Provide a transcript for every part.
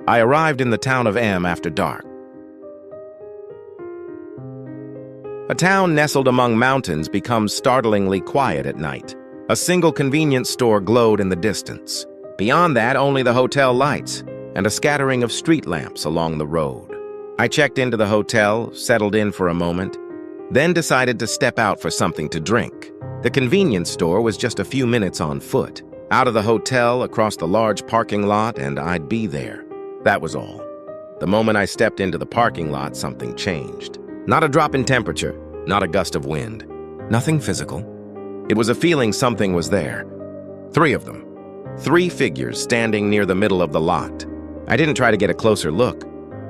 I arrived in the town of M after dark. A town nestled among mountains becomes startlingly quiet at night. A single convenience store glowed in the distance. Beyond that, only the hotel lights and a scattering of street lamps along the road. I checked into the hotel, settled in for a moment, then decided to step out for something to drink. The convenience store was just a few minutes on foot. Out of the hotel, across the large parking lot, and I'd be there. That was all. The moment I stepped into the parking lot, something changed. Not a drop in temperature, not a gust of wind. Nothing physical. It was a feeling something was there. 3 of them. 3 figures standing near the middle of the lot. I didn't try to get a closer look.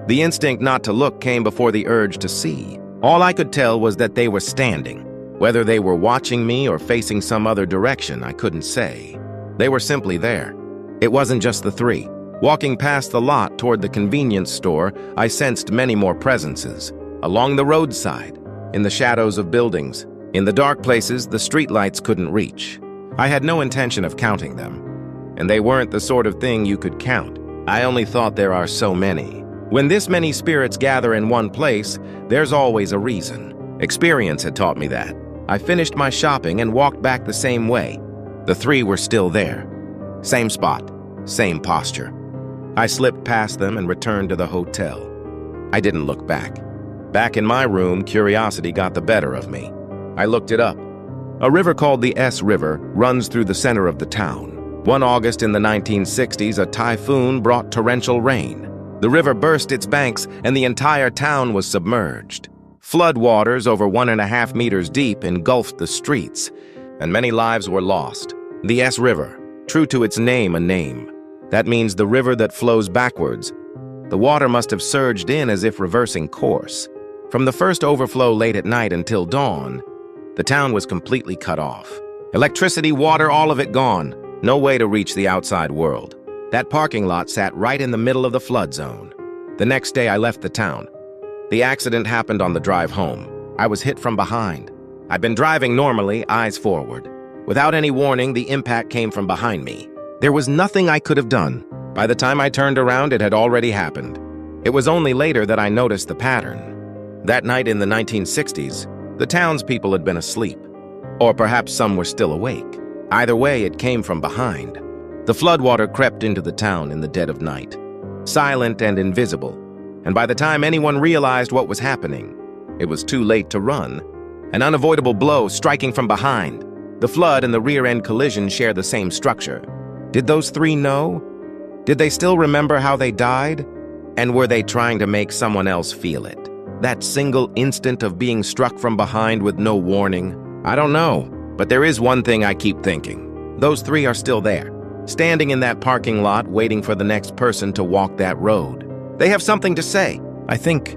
The instinct not to look came before the urge to see. All I could tell was that they were standing. Whether they were watching me or facing some other direction, I couldn't say. They were simply there. It wasn't just the 3. Walking past the lot toward the convenience store, I sensed many more presences. Along the roadside, in the shadows of buildings, in the dark places the streetlights couldn't reach. I had no intention of counting them, and they weren't the sort of thing you could count. I only thought there are so many. When this many spirits gather in one place, there's always a reason. Experience had taught me that. I finished my shopping and walked back the same way. The 3 were still there. Same spot, same posture. I slipped past them and returned to the hotel. I didn't look back. Back in my room, curiosity got the better of me. I looked it up. A river called the S River runs through the center of the town. One August in the 1960s, a typhoon brought torrential rain. The river burst its banks and the entire town was submerged. Flood waters over 1.5 meters deep engulfed the streets, and many lives were lost. The S River, true to its name, a name. That means the river that flows backwards. The water must have surged in as if reversing course. From the first overflow late at night until dawn, the town was completely cut off. Electricity, water, all of it gone. No way to reach the outside world. That parking lot sat right in the middle of the flood zone. The next day I left the town. The accident happened on the drive home. I was hit from behind. I'd been driving normally, eyes forward. Without any warning, the impact came from behind me. There was nothing I could have done. By the time I turned around, it had already happened. It was only later that I noticed the pattern. That night in the 1960s, the townspeople had been asleep. Or perhaps some were still awake. Either way, it came from behind. The floodwater crept into the town in the dead of night, silent and invisible. And by the time anyone realized what was happening, it was too late to run. An unavoidable blow striking from behind. The flood and the rear-end collision share the same structure. Did those 3 know? Did they still remember how they died? And were they trying to make someone else feel it? That single instant of being struck from behind with no warning? I don't know, but there is one thing I keep thinking. Those 3 are still there, standing in that parking lot waiting for the next person to walk that road. They have something to say. I think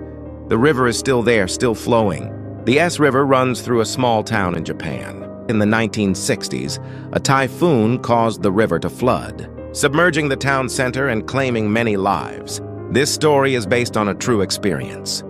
the river is still there, still flowing. The S River runs through a small town in Japan. In the 1960s, a typhoon caused the river to flood, submerging the town center and claiming many lives. This story is based on a true experience.